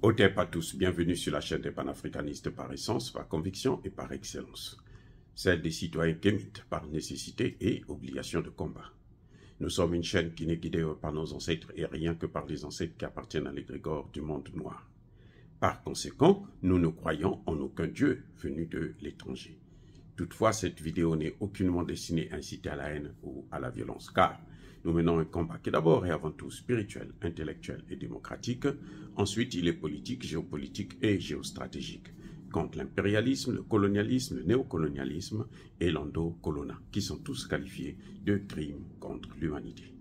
Au TEP à tous, bienvenue sur la chaîne des panafricanistes par essence, par conviction et par excellence. Celle des citoyens kémites par nécessité et obligation de combat. Nous sommes une chaîne qui n'est guidée par nos ancêtres et rien que par les ancêtres qui appartiennent à l'égrégore du monde noir. Par conséquent, nous ne croyons en aucun Dieu venu de l'étranger. Toutefois, cette vidéo n'est aucunement destinée à inciter à la haine ou à la violence, car nous menons un combat qui d'abord et avant tout spirituel, intellectuel et démocratique. Ensuite, il est politique, géopolitique et géostratégique, contre l'impérialisme, le colonialisme, le néocolonialisme et l'endocolona, qui sont tous qualifiés de crimes contre l'humanité.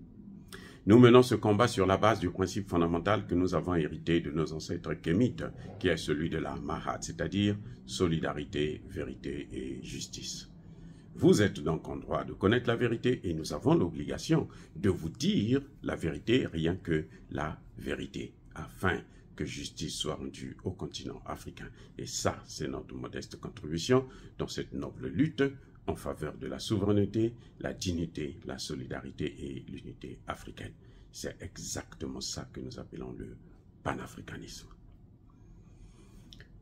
Nous menons ce combat sur la base du principe fondamental que nous avons hérité de nos ancêtres kémites, qui est celui de la Mahat, c'est-à-dire solidarité, vérité et justice. Vous êtes donc en droit de connaître la vérité et nous avons l'obligation de vous dire la vérité, rien que la vérité, afin que justice soit rendue au continent africain. Et ça, c'est notre modeste contribution dans cette noble lutte en faveur de la souveraineté, la dignité, la solidarité et l'unité africaine. C'est exactement ça que nous appelons le panafricanisme.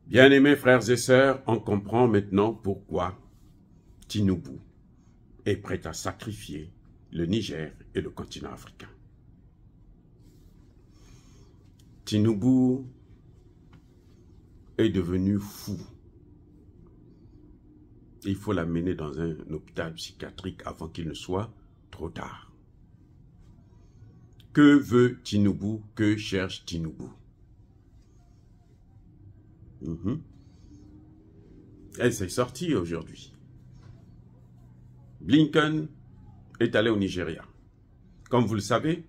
Bien-aimés frères et sœurs, on comprend maintenant pourquoi Tinubu est prêt à sacrifier le Niger et le continent africain. Tinubu est devenu fou. Il faut l'amener dans un hôpital psychiatrique avant qu'il ne soit trop tard. Que veut Tinubu? Que cherche Tinubu? Elle s'est sortie aujourd'hui. Blinken est allé au Nigeria. Comme vous le savez,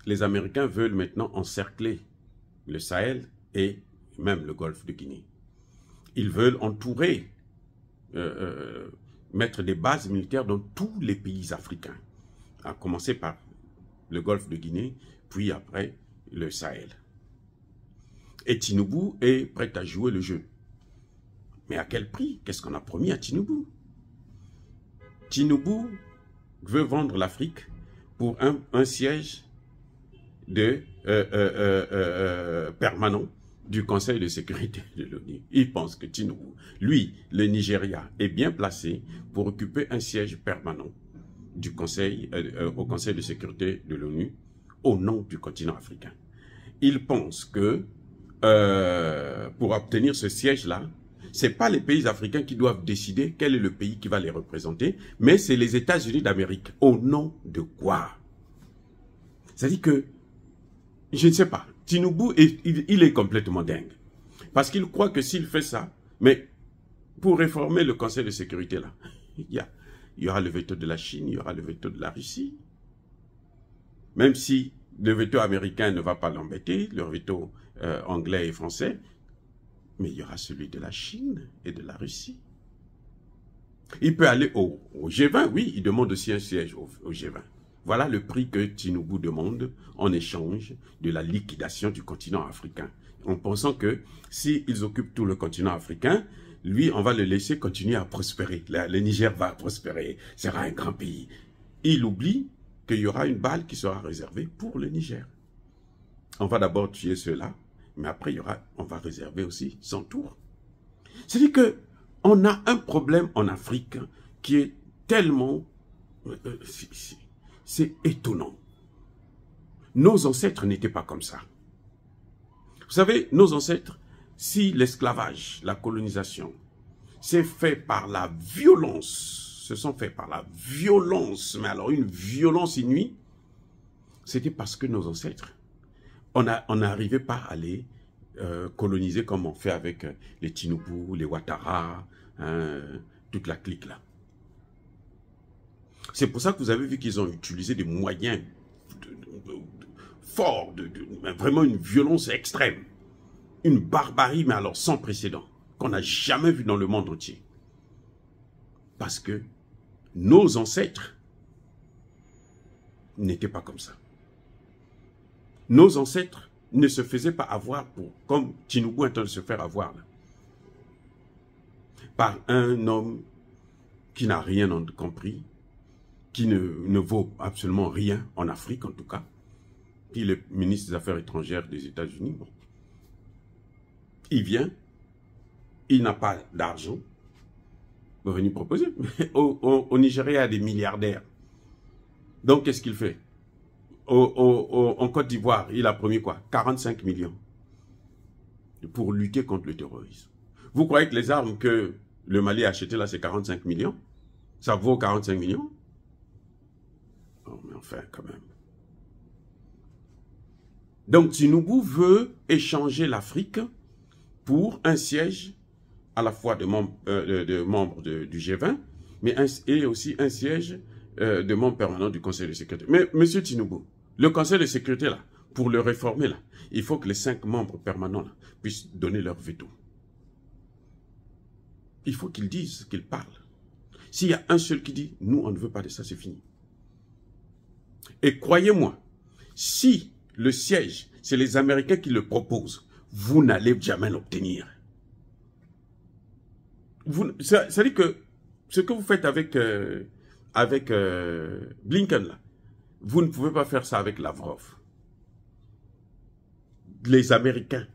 les Américains veulent maintenant encercler le Sahel et même le golfe de Guinée. Ils veulent entourer, mettre des bases militaires dans tous les pays africains, à commencer par le golfe de Guinée, puis après le Sahel. Et Tinubu est prêt à jouer le jeu. Mais à quel prix? Qu'est-ce qu'on a promis à Tinubu? Tinubu veut vendre l'Afrique pour un siège de permanent du Conseil de sécurité de l'ONU. Il pense que Tinubu, lui, le Nigeria, est bien placé pour occuper un siège permanent du Conseil, au Conseil de sécurité de l'ONU au nom du continent africain. Il pense que pour obtenir ce siège-là, ce n'est pas les pays africains qui doivent décider quel est le pays qui va les représenter, mais c'est les États-Unis d'Amérique. Au nom de quoi? C'est-à-dire que, je ne sais pas, Tinubu, il est complètement dingue. Parce qu'il croit que s'il fait ça, mais pour réformer le Conseil de sécurité, là, il y aura le veto de la Chine, il y aura le veto de la Russie. Même si le veto américain ne va pas l'embêter, le veto anglais et français, mais il y aura celui de la Chine et de la Russie. Il peut aller au G20, oui, il demande aussi un siège au G20. Voilà le prix que Tinubu demande en échange de la liquidation du continent africain. En pensant que s'ils occupent tout le continent africain, lui, on va le laisser continuer à prospérer. Le Niger va prospérer, sera un grand pays. Il oublie qu'il y aura une balle qui sera réservée pour le Niger. On va d'abord tuer ceux-là, mais après, on va réserver aussi son tour. C'est-à-dire qu'on a un problème en Afrique qui est tellement... c'est étonnant. Nos ancêtres n'étaient pas comme ça. Vous savez, nos ancêtres, si l'esclavage, la colonisation, c'est fait par la violence, se sont faits par la violence, mais alors une violence inouïe, c'était parce que nos ancêtres, on n'arrivait pas à les coloniser comme on fait avec les Tinubu, les Ouattara, toute la clique là. C'est pour ça que vous avez vu qu'ils ont utilisé des moyens forts, vraiment une violence extrême, une barbarie, mais alors sans précédent, qu'on n'a jamais vu dans le monde entier. Parce que nos ancêtres n'étaient pas comme ça. Nos ancêtres ne se faisaient pas avoir comme Tinubu est en train de se faire avoir là, par un homme qui n'a rien compris, qui ne vaut absolument rien en Afrique en tout cas, qui est le ministre des Affaires étrangères des États-Unis. Bon. il vient, il n'a pas d'argent, il va venir proposer. Au Nigeria, il y a des milliardaires. Donc, qu'est-ce qu'il fait? En Côte d'Ivoire, il a promis quoi? 45 millions pour lutter contre le terrorisme. Vous croyez que les armes que le Mali a achetées là, c'est 45 millions? Ça vaut 45 millions? Oh, mais enfin, quand même. Donc, Tinubu veut échanger l'Afrique pour un siège à la fois de membres du G20, mais et aussi un siège de membre permanent du Conseil de sécurité. Mais, M. Tinubu, le Conseil de sécurité, là, pour le réformer, là, il faut que les 5 membres permanents là, puissent donner leur veto. Il faut qu'ils disent, qu'ils parlent. S'il y a un seul qui dit, nous, on ne veut pas de ça, c'est fini. Et croyez-moi, si le siège, c'est les Américains qui le proposent, vous n'allez jamais l'obtenir. Ça dit que ce que vous faites avec Blinken, là, vous ne pouvez pas faire ça avec Lavrov. Les Américains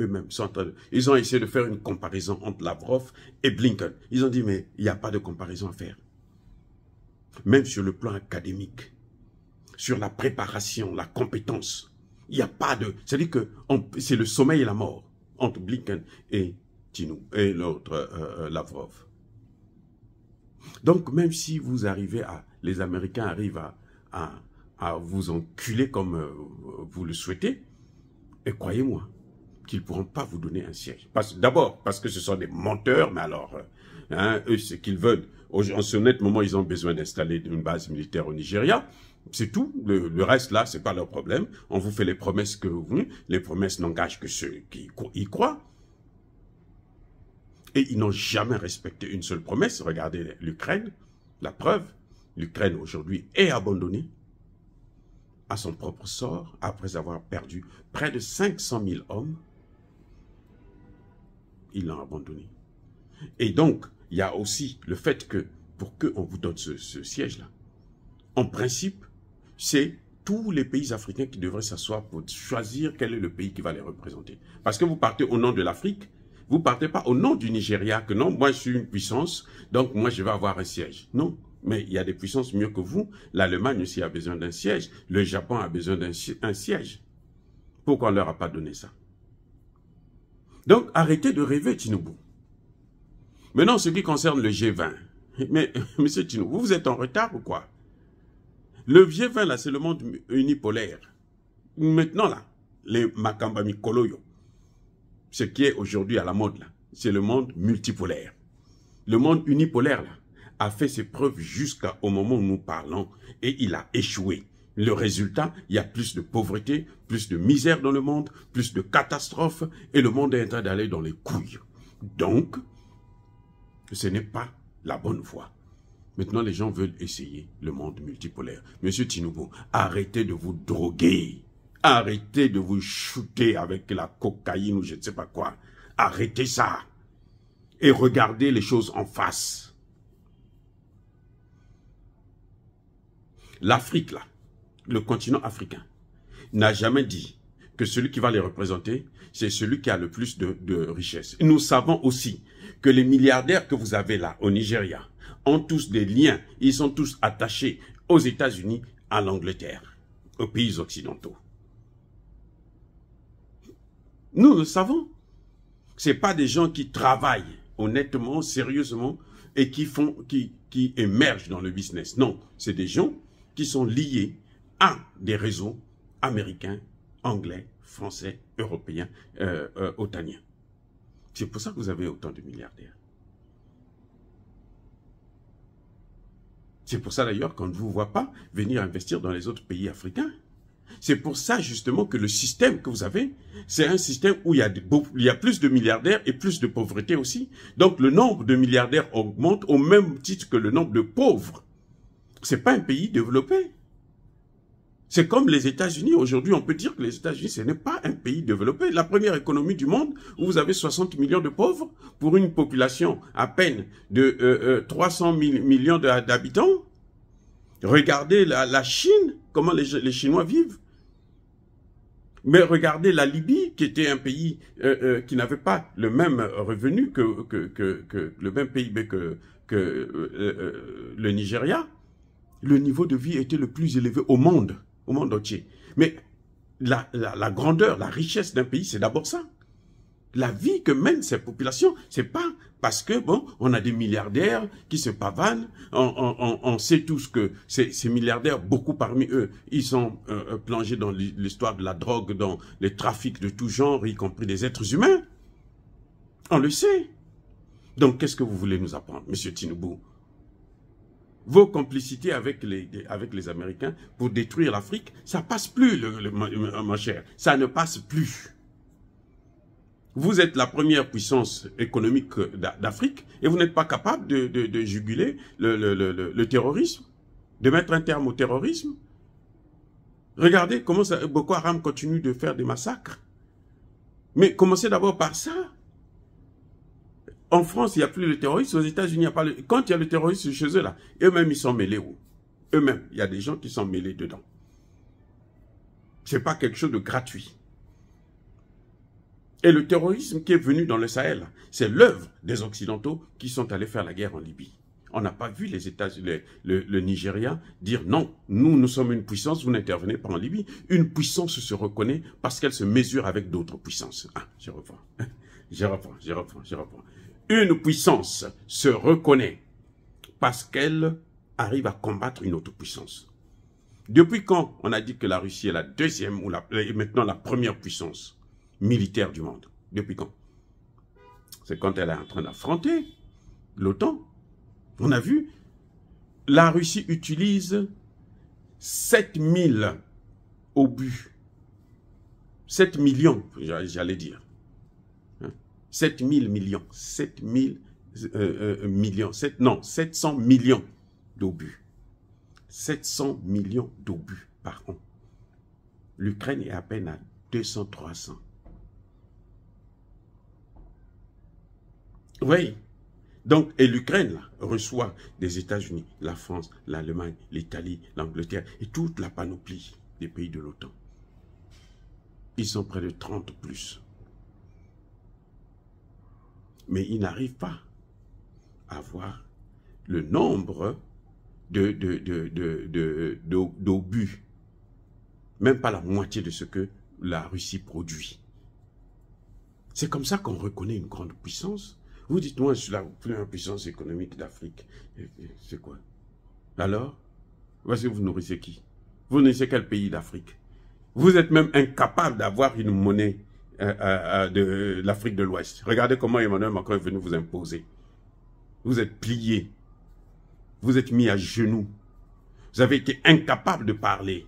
eux-mêmes sont en train de... Ils ont essayé de faire une comparaison entre Lavrov et Blinken. Ils ont dit, mais il n'y a pas de comparaison à faire. Même sur le plan académique, sur la préparation, la compétence, il n'y a pas de... C'est-à-dire que c'est le sommeil et la mort entre Blinken et l'autre Lavrov. Donc, même si vous arrivez à... Les Américains arrivent à vous enculer comme vous le souhaitez, et croyez-moi qu'ils ne pourront pas vous donner un siège. D'abord, parce que ce sont des menteurs, mais alors, eux, ce qu'ils veulent, en ce net moment, ils ont besoin d'installer une base militaire au Nigeria. C'est tout. Le reste, là, ce n'est pas leur problème. On vous fait les promesses que vous... Les promesses n'engagent que ceux qui y croient. Et ils n'ont jamais respecté une seule promesse. Regardez l'Ukraine, la preuve. L'Ukraine, aujourd'hui, est abandonnée à son propre sort, après avoir perdu près de 500 000 hommes. Ils l'ont abandonné. Et donc, il y a aussi le fait que, pour qu'on vous donne ce siège-là, en principe, c'est tous les pays africains qui devraient s'asseoir pour choisir quel est le pays qui va les représenter. Parce que vous partez au nom de l'Afrique, vous ne partez pas au nom du Nigeria, que non, moi je suis une puissance, donc moi je vais avoir un siège. Non, mais il y a des puissances mieux que vous. L'Allemagne aussi a besoin d'un siège. Le Japon a besoin d'un siège. Pourquoi on ne leur a pas donné ça? Donc arrêtez de rêver, Tinubu. Maintenant, ce qui concerne le G20. Mais, M. Tinubu, vous êtes en retard ou quoi? Le G20, là, c'est le monde unipolaire. Maintenant, là, les Makambami Koloyo, ce qui est aujourd'hui à la mode, là, c'est le monde multipolaire. Le monde unipolaire, là, a fait ses preuves jusqu'au moment où nous parlons et il a échoué. Le résultat, il y a plus de pauvreté, plus de misère dans le monde, plus de catastrophes et le monde est en train d'aller dans les couilles. Donc, ce n'est pas la bonne voie. Maintenant, les gens veulent essayer le monde multipolaire. Monsieur Tinubu, arrêtez de vous droguer. Arrêtez de vous shooter avec la cocaïne ou je ne sais pas quoi. Arrêtez ça. Et regardez les choses en face. L'Afrique, là, le continent africain, n'a jamais dit que celui qui va les représenter, c'est celui qui a le plus de richesse. Nous savons aussi que les milliardaires que vous avez là, au Nigeria, ont tous des liens, ils sont tous attachés aux États-Unis, à l'Angleterre, aux pays occidentaux. Nous le savons. Ce n'est pas des gens qui travaillent honnêtement, sérieusement, et qui émergent dans le business. Non, c'est des gens qui sont liés à des réseaux américains, anglais, français, européens, otaniens. C'est pour ça que vous avez autant de milliardaires. C'est pour ça d'ailleurs qu'on ne vous voit pas venir investir dans les autres pays africains. C'est pour ça justement que le système que vous avez, c'est un système où il y a plus de milliardaires et plus de pauvreté aussi. Donc le nombre de milliardaires augmente au même titre que le nombre de pauvres. Ce n'est pas un pays développé. C'est comme les États-Unis. Aujourd'hui, on peut dire que les États-Unis, ce n'est pas un pays développé. La première économie du monde, où vous avez 60 millions de pauvres, pour une population à peine de 300 millions d'habitants. Regardez la Chine, comment les Chinois vivent. Mais regardez la Libye, qui était un pays qui n'avait pas le même revenu le même PIB que le Nigeria. Le niveau de vie était le plus élevé au monde entier. Mais la grandeur, la richesse d'un pays, c'est d'abord ça. La vie que mènent ces populations, c'est pas parce que, bon, on a des milliardaires qui se pavanent, on sait tous que ces milliardaires, beaucoup parmi eux, ils sont plongés dans l'histoire de la drogue, dans les trafics de tout genre, y compris des êtres humains. On le sait. Donc, qu'est-ce que vous voulez nous apprendre, Monsieur Tinubu? Vos complicités avec les Américains pour détruire l'Afrique, ça passe plus, mon cher. Ça ne passe plus. Vous êtes la première puissance économique d'Afrique et vous n'êtes pas capable de juguler le terrorisme, de mettre un terme au terrorisme. Regardez comment Boko Haram continue de faire des massacres. Mais commencez d'abord par ça. En France, il n'y a plus le terrorisme. Aux États-Unis, il n'y a pas le... Quand il y a le terrorisme chez eux, là, eux-mêmes, ils sont mêlés où? Eux-mêmes, il y a des gens qui sont mêlés dedans. Ce n'est pas quelque chose de gratuit. Et le terrorisme qui est venu dans le Sahel, c'est l'œuvre des Occidentaux qui sont allés faire la guerre en Libye. On n'a pas vu les États-Unis, le Nigeria dire non, nous sommes une puissance, vous n'intervenez pas en Libye. Une puissance se reconnaît parce qu'elle se mesure avec d'autres puissances. Ah, je reprends. Une puissance se reconnaît parce qu'elle arrive à combattre une autre puissance. Depuis quand on a dit que la Russie est la deuxième ou maintenant la première puissance militaire du monde? Depuis quand? C'est quand elle est en train d'affronter l'OTAN. On a vu, la Russie utilise 7000 obus. 7 millions, j'allais dire. 7000 millions. 7000 millions. 700 millions d'obus. 700 millions d'obus par an. L'Ukraine est à peine à 200-300. Oui. Donc, et l'Ukraine reçoit des États-Unis, la France, l'Allemagne, l'Italie, l'Angleterre et toute la panoplie des pays de l'OTAN. Ils sont près de 30 plus. Mais ils n'arrivent pas à avoir le nombre d'obus. Même pas la moitié de ce que la Russie produit. C'est comme ça qu'on reconnaît une grande puissance. Vous dites, moi, je suis la première puissance économique d'Afrique. C'est quoi? Alors, voici, vous nourrissez qui? Vous nourrissez quel pays d'Afrique? Vous êtes même incapable d'avoir une monnaie de l'Afrique de l'Ouest. Regardez comment Emmanuel Macron est venu vous imposer. Vous êtes plié. Vous êtes mis à genoux. Vous avez été incapable de parler.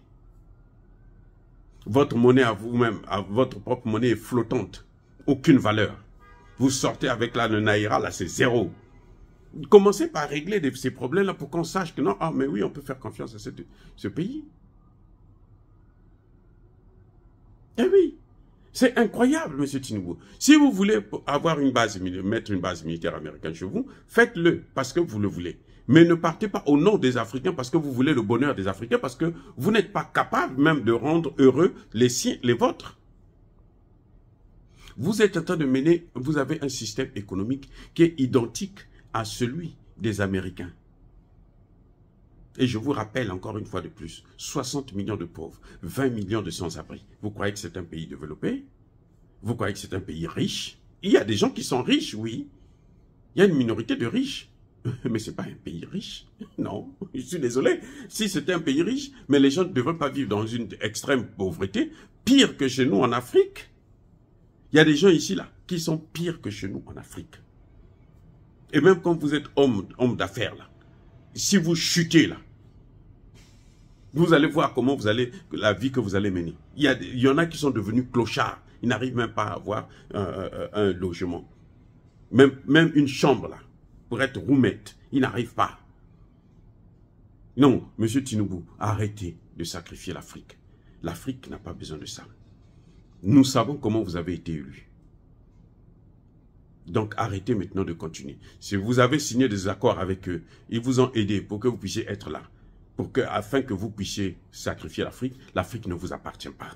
Votre monnaie à vous-même, votre propre monnaie est flottante. Aucune valeur. Vous sortez avec le Naira, là c'est zéro. Commencez par régler ces problèmes-là pour qu'on sache que non, ah mais oui, on peut faire confiance à ce pays. Eh oui, c'est incroyable, monsieur Tinubu. Si vous voulez avoir une base, mettre une base militaire américaine chez vous, faites-le parce que vous le voulez. Mais ne partez pas au nom des Africains parce que vous voulez le bonheur des Africains, parce que vous n'êtes pas capable même de rendre heureux les siens, les vôtres. Vous êtes en train de mener, vous avez un système économique qui est identique à celui des Américains. Et je vous rappelle encore une fois de plus, 60 millions de pauvres, 20 millions de sans-abri. Vous croyez que c'est un pays développé? Vous croyez que c'est un pays riche? Il y a des gens qui sont riches, oui. Il y a une minorité de riches. Mais ce n'est pas un pays riche. Non, je suis désolé. Si c'était un pays riche, mais les gens ne devraient pas vivre dans une extrême pauvreté, pire que chez nous en Afrique. Il y a des gens ici, là, qui sont pires que chez nous en Afrique. Et même quand vous êtes homme d'affaires, là, si vous chutez, là, vous allez voir comment vous allez, la vie que vous allez mener. Il y en a qui sont devenus clochards. Ils n'arrivent même pas à avoir un logement. Même une chambre, là, pour être roumette, ils n'arrivent pas. Non, monsieur Tinubu, arrêtez de sacrifier l'Afrique. L'Afrique n'a pas besoin de ça. Nous savons comment vous avez été élu. Donc arrêtez maintenant de continuer. Si vous avez signé des accords avec eux, ils vous ont aidé pour que vous puissiez être là. Afin que vous puissiez sacrifier l'Afrique, l'Afrique ne vous appartient pas.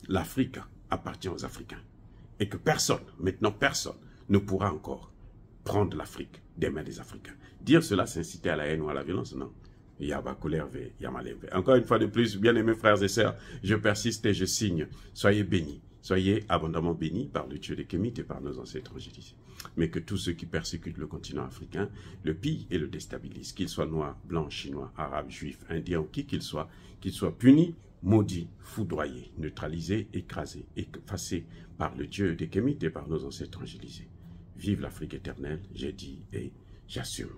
l'Afrique appartient aux Africains. Et que personne, maintenant personne, ne pourra encore prendre l'Afrique des mains des Africains. Dire cela, c'est inciter à la haine ou à la violence, non. Encore une fois de plus, bien-aimés frères et sœurs, je persiste et je signe. Soyez bénis, soyez abondamment bénis par le Dieu des Kémites et par nos ancêtres angélisés. Mais que tous ceux qui persécutent le continent africain le pillent et le déstabilisent, qu'ils soient noirs, blancs, chinois, arabes, juifs, indiens ou qui qu'ils soient punis, maudits, foudroyés, neutralisés, écrasés, effacés par le Dieu des Kémites et par nos ancêtres angélisés. Vive l'Afrique éternelle, j'ai dit et j'assume.